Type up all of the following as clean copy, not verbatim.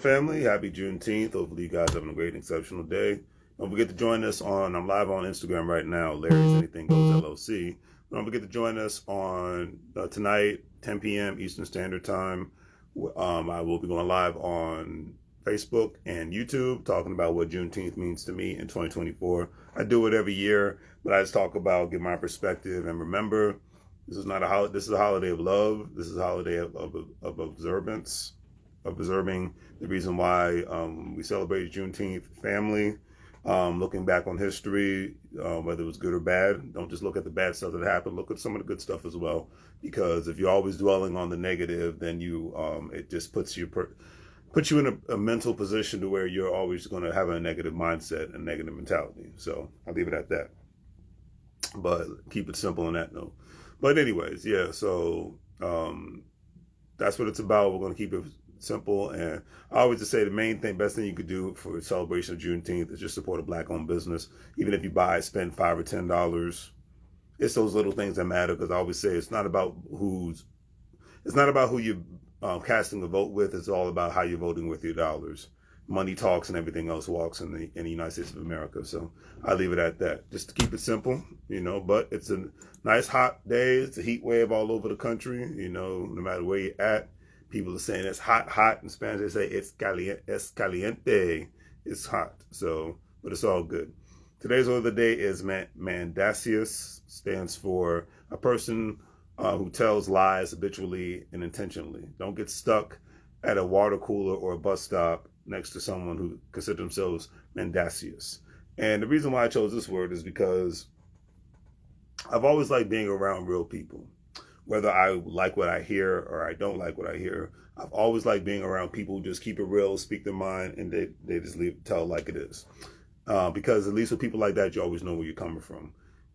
family? Happy Juneteenth. Hopefully you guys are having a great and exceptional day. Don't forget to join us I'm live on Instagram right now, Larry's Anything Goes LLC. Don't forget to join us on tonight, 10 p.m. Eastern Standard Time. I will be going live on Facebook and YouTube talking about what Juneteenth means to me in 2024. I do it every year, but I just talk about, give my perspective, and remember, this is not a holiday. This is a holiday of love. This is a holiday of observance, of observing the reason why we celebrate Juneteenth, family, looking back on history, whether it was good or bad. Don't just look at the bad stuff that happened. Look at some of the good stuff as well, because if you're always dwelling on the negative, then it just puts you in a mental position to where you're always going to have a negative mindset and negative mentality. So I'll leave it at that. But keep it simple on that note. But anyways, yeah, so that's what it's about. We're going to keep it simple. And I always just say the best thing you could do for a celebration of Juneteenth is just support a black-owned business. Even if you spend $5 or $10, it's those little things that matter. Because I always say it's not about who you're casting a vote with. It's all about how you're voting with your dollars. Money talks and everything else walks in the United States of America. So I leave it at that, just to keep it simple, but it's a nice hot day. It's a heat wave all over the country, no matter where you're at. People are saying it's hot. In Spanish, they say es caliente. It's hot. So, but it's all good. Today's word of the day is Mendacious. Stands for a person who tells lies habitually and intentionally. Don't get stuck at a water cooler or a bus stop next to someone who considers themselves mendacious. And the reason why I chose this word is because I've always liked being around real people. Whether I like what I hear or I don't like what I hear, I've always liked being around people who just keep it real, speak their mind, and they just tell it like it is. Because at least with people like that, you always know where you're coming from.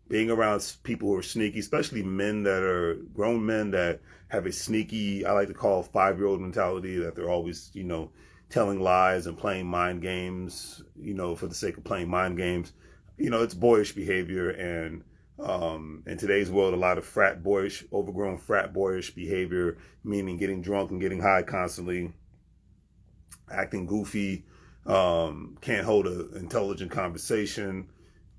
Being around people who are sneaky, especially grown men that have a sneaky, I like to call 5-year-old mentality, that they're always, telling lies and playing mind games, for the sake of playing mind games. It's boyish behavior. And in today's world, a lot of overgrown frat boyish behavior, meaning getting drunk and getting high constantly, acting goofy, can't hold an intelligent conversation,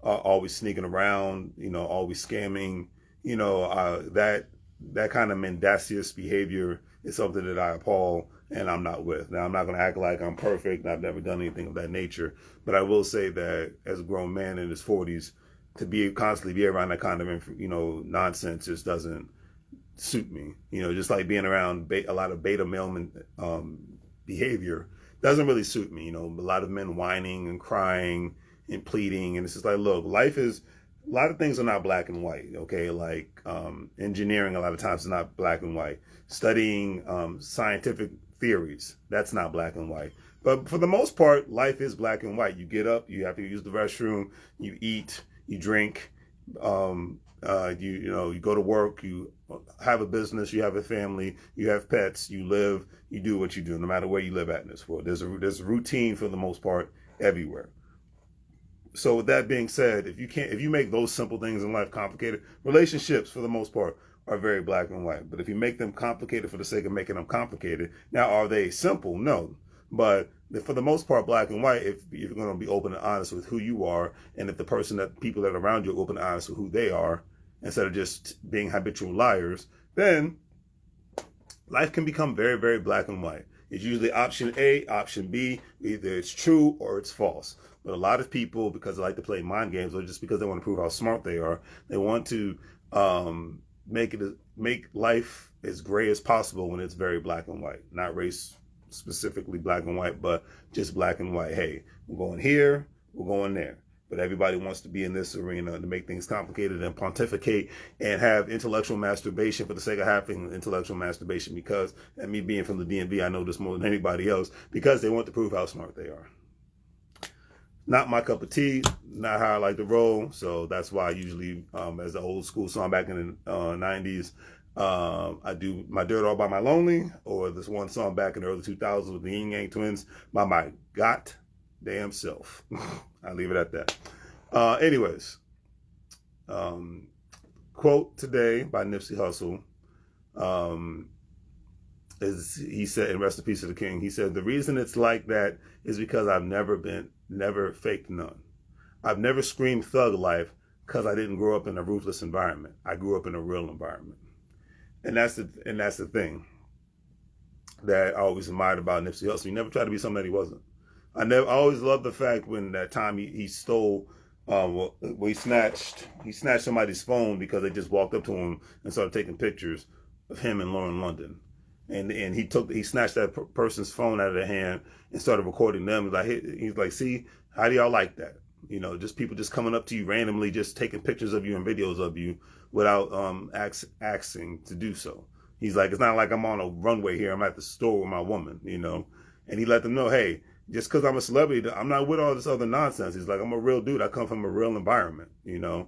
always sneaking around, always scamming, that kind of mendacious behavior is something that I appall and I'm not with. Now, I'm not going to act like I'm perfect and I've never done anything of that nature, but I will say that as a grown man in his 40s, to constantly be around that kind of, nonsense just doesn't suit me. Just like being around a lot of beta male behavior doesn't really suit me. A lot of men whining and crying and pleading. And it's just like, look, a lot of things are not black and white, okay? Like engineering a lot of times is not black and white. Studying scientific theories, that's not black and white. But for the most part, life is black and white. You get up, you have to use the restroom, you eat, you drink, you go to work, you have a business, you have a family, you have pets, you live, you do what you do, no matter where you live at in this world. There's a routine for the most part everywhere. So with that being said, if you make those simple things in life complicated, relationships for the most part are very black and white. But if you make them complicated for the sake of making them complicated, now are they simple? No. But for the most part, black and white, if you're going to be open and honest with who you are, and if people that are around you are open and honest with who they are, instead of just being habitual liars, then life can become very, very black and white. It's usually option A, option B, either it's true or it's false. But a lot of people, because they like to play mind games, or just because they want to prove how smart they are, they want to make life as gray as possible when it's very black and white. Not race specifically black and white, but just black and white. Hey, we're going here, we're going there. But everybody wants to be in this arena to make things complicated and pontificate and have intellectual masturbation for the sake of having intellectual masturbation, because, and me being from the DMV, I know this more than anybody else, because they want to prove how smart they are. Not my cup of tea, not how I like to roll. So that's why I usually, as an old school song back in the 90s, I do My Dirt All by My Lonely, or this one song back in the early 2000s with the Yin Yang Twins, by my goddamn self. I'll leave it at that. Anyways, quote today by Nipsey Hussle. is, he said, and rest in peace to the king, he said, the reason it's like that is because I've never faked none. I've never screamed thug life because I didn't grow up in a ruthless environment. I grew up in a real environment. And that's the thing that I always admired about Nipsey Hussle. He never tried to be something that he wasn't. I always loved the fact when that time he stole, he snatched somebody's phone because they just walked up to him and started taking pictures of him and Lauren London. And he snatched that person's phone out of their hand and started recording them. He's like, see, how do y'all like that? You know, just people just coming up to you randomly, just taking pictures of you and videos of you without asking to do so. He's like, it's not like I'm on a runway here. I'm at the store with my woman, you know. And he let them know, hey, just because I'm a celebrity, I'm not with all this other nonsense. He's like, I'm a real dude. I come from a real environment, you know.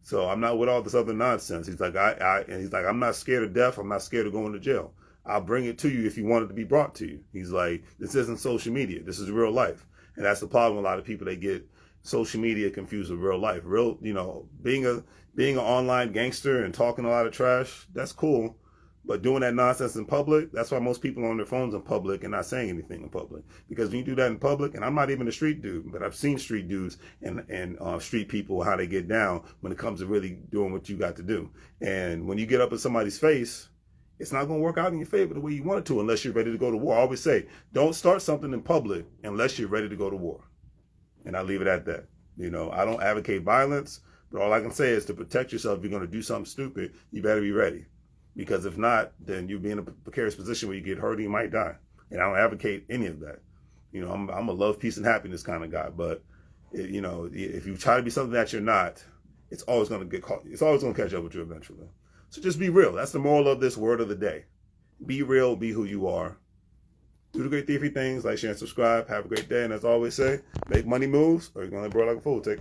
So I'm not with all this other nonsense. He's like, I'm not scared of death. I'm not scared of going to jail. I'll bring it to you if you want it to be brought to you. He's like, this isn't social media. This is real life. And that's the problem with a lot of people. They get social media confused with real life. Real, you know, being an online gangster and talking a lot of trash, that's cool. But doing that nonsense in public, that's why most people are on their phones in public and not saying anything in public. Because when you do that in public, and I'm not even a street dude, but I've seen street dudes and street people, how they get down when it comes to really doing what you got to do. And when you get up in somebody's face, it's not going to work out in your favor the way you want it to unless you're ready to go to war. I always say, don't start something in public unless you're ready to go to war. And I leave it at that. You know, I don't advocate violence, but all I can say is to protect yourself, if you're going to do something stupid, you better be ready. Because if not, then you'll be in a precarious position where you get hurt and you might die. And I don't advocate any of that. You know, I'm a love, peace, and happiness kind of guy. But, you know, if you try to be something that you're not, it's always going to get caught. It's always going to catch up with you eventually. So just be real. That's the moral of this word of the day. Be real. Be who you are. Do the great three things. Like, share, and subscribe. Have a great day. And as I always say, make money moves or you're going to burn like a fool. Take care.